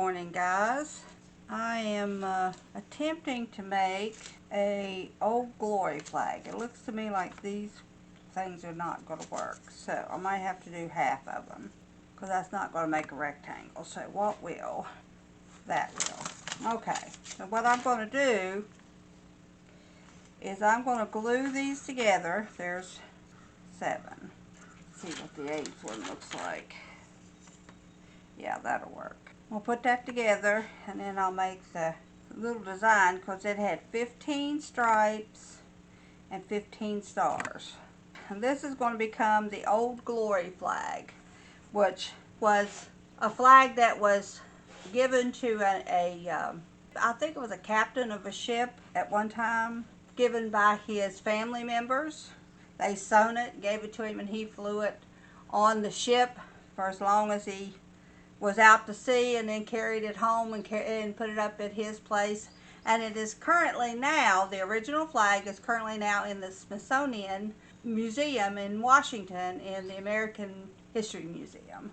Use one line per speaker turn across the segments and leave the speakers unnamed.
morning, guys. I am attempting to make a Old Glory flag. It looks to me like these things are not going to work, so I might have to do half of them because that's not going to make a rectangle. So what will? That will. Okay, so what I'm going to do is I'm going to glue these together. There's 7. Let's see what the 8th one looks like. Yeah, that'll work. We'll put that together and then I'll make the little design because it had 15 stripes and 15 stars. And this is going to become the Old Glory flag, which was a flag that was given to I think it was a captain of a ship at one time, given by his family members. They sewn it, gave it to him, and he flew it on the ship for as long as he was out to sea, and then carried it home and put it up at his place. And it is currently now, the original flag is currently now in the Smithsonian Museum in Washington in the American History Museum.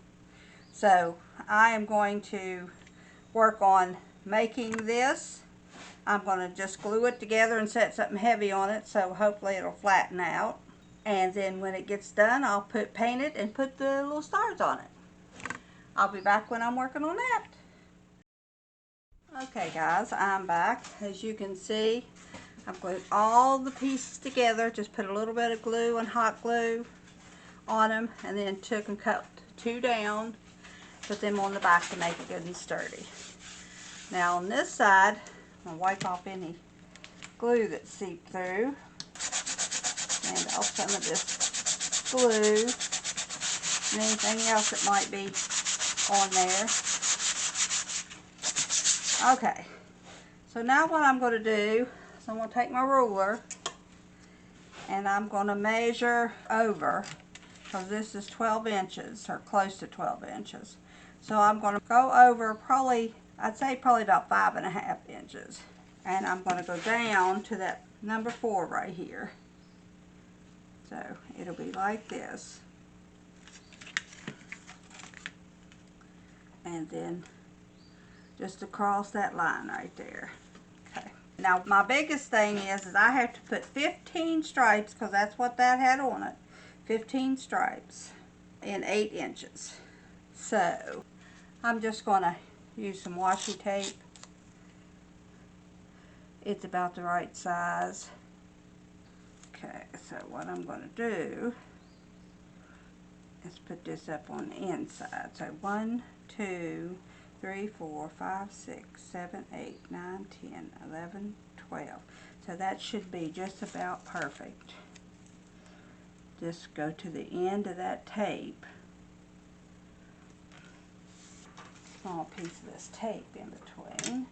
So I am going to work on making this. I'm going to just glue it together and set something heavy on it, so hopefully it'll flatten out. And then when it gets done, I'll paint it and put the little stars on it. I'll be back when I'm working on that. Okay guys, I'm back. As you can see, I've glued all the pieces together. Just put a little bit of glue and hot glue on them, and then took and cut 2 down, put them on the back to make it good and sturdy. Now on this side, I'm going to wipe off any glue that seeped through, and off some of this glue and anything else that might be on there. Okay, so now what I'm going to do is I'm going to take my ruler and I'm going to measure over, because this is 12 inches or close to 12 inches. So I'm going to go over probably, I'd say probably about 5.5 inches. And I'm going to go down to that number 4 right here. So it'll be like this. And then just across that line right there. Okay. Now my biggest thing is I have to put 15 stripes, because that's what that had on it. 15 stripes in 8 inches. So I'm just going to use some washi tape. It's about the right size. Okay, so what I'm going to do is put this up on the inside. So 1, 2, 3, 4, 5, 6, 7, 8, 9, 10, 11, 12. So that should be just about perfect. Just go to the end of that tape. Small piece of this tape in between.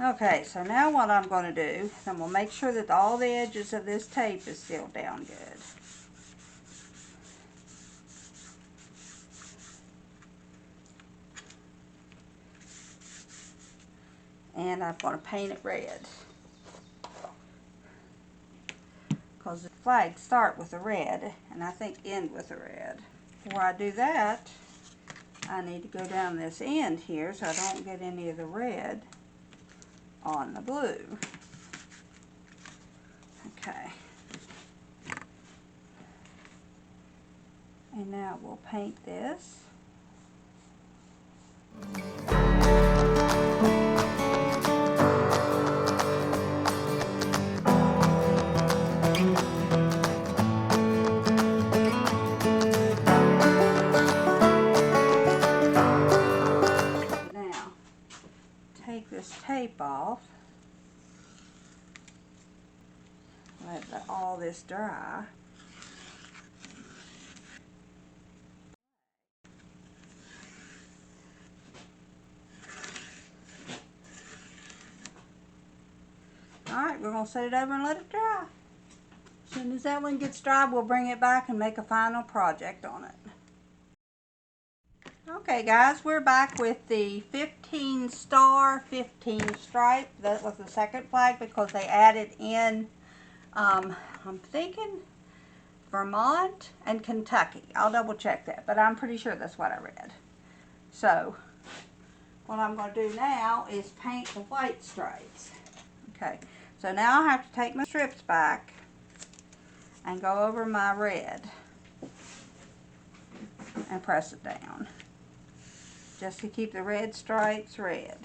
Okay, so now what I'm going to do, I'm going to make sure that all the edges of this tape is sealed down good. And I'm going to paint it red, because the flags start with a red and I think end with a red. Before I do that, I need to go down this end here so I don't get any of the red on the blue. Okay. And now we'll paint this. Now, take this tape off. Let all this dry. Alright, we're going to set it over and let it dry. As soon as that one gets dry, we'll bring it back and make a final project on it. Okay guys, we're back with the 15 star, 15 stripe. That was the second flag because they added in, I'm thinking Vermont and Kentucky. I'll double check that, but I'm pretty sure that's what I read. So, what I'm going to do now is paint the white stripes. Okay, so now I have to take my strips back and go over my red and press it down, just to keep the red stripes red.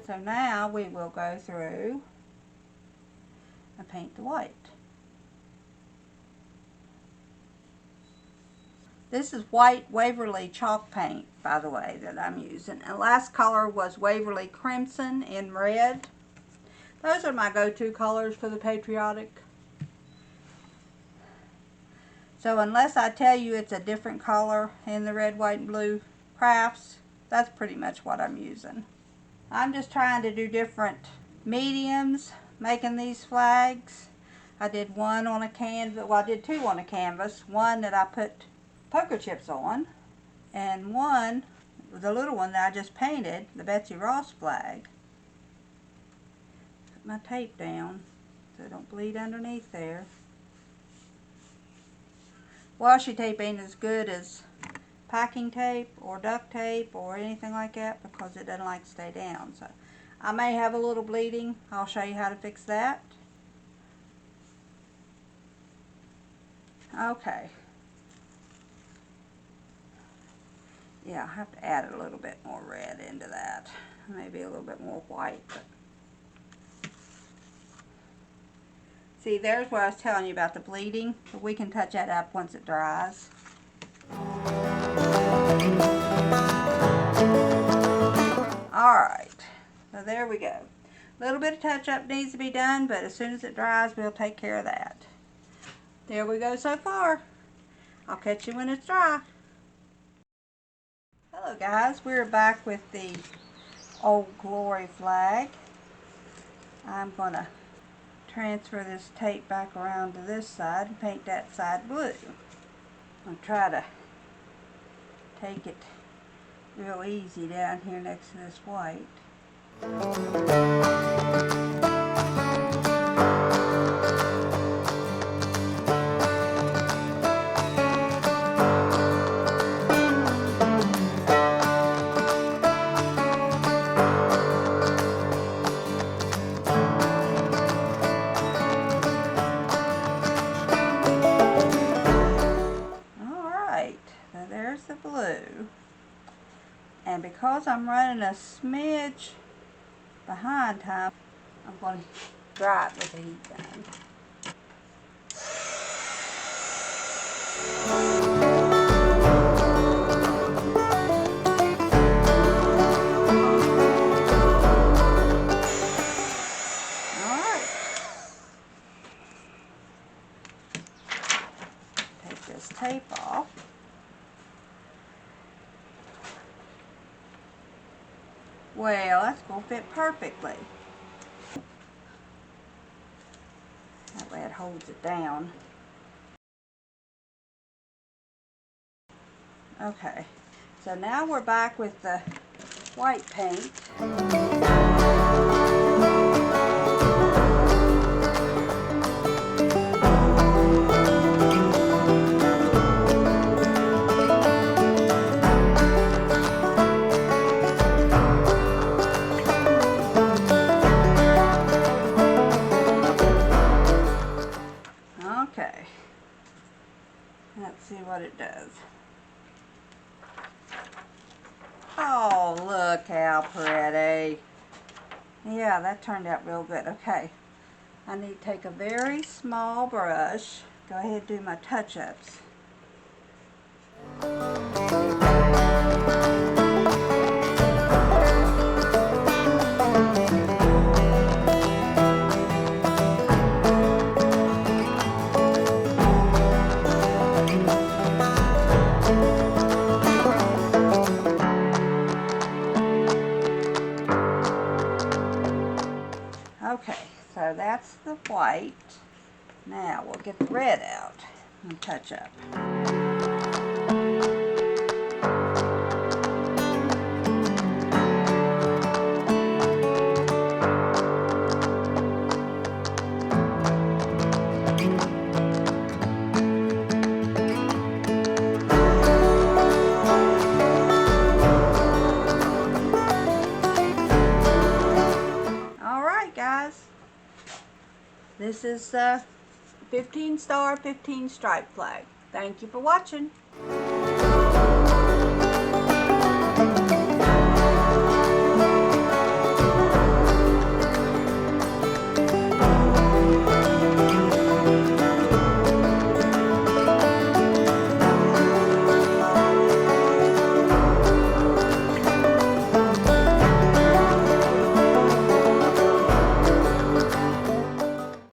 So now we will go through and paint the white. This is white Waverly chalk paint, by the way, that I'm using. And last color was Waverly Crimson in red. Those are my go-to colors for the patriotic. So unless I tell you it's a different color in the red, white, and blue crafts, that's pretty much what I'm using. I'm just trying to do different mediums making these flags. I did one on a canvas, well I did two on a canvas. One that I put poker chips on, and one, the little one that I just painted, the Betsy Ross flag. Put my tape down so it don't bleed underneath there. Washi tape ain't as good as packing tape or duct tape or anything like that because it doesn't like to stay down. So I may have a little bleeding. I'll show you how to fix that. Okay. Yeah, I have to add a little bit more red into that. Maybe a little bit more white. But see, there's what I was telling you about the bleeding. But we can touch that up once it dries. Alright, so there we go. A little bit of touch up needs to be done, but as soon as it dries, we'll take care of that. There we go so far. I'll catch you when it's dry. Hello guys, we're back with the Old Glory flag. I'm going to transfer this tape back around to this side and paint that side blue. I'll try to take it real easy down here next to this white. And because I'm running a smidge behind time, I'm going to dry it with the heat gun. Alright. Take this tape off. Well, that's going to fit perfectly. That way it holds it down. Okay, so now we're back with the white paint. Okay, let's see what it does. Oh, look how pretty. Yeah, that turned out real good. Okay, I need to take a very small brush. Go ahead and do my touch-ups. white. Now we'll get the red out and touch up. Alright guys, this is the 15 star 15 stripe flag. Thank you for watching.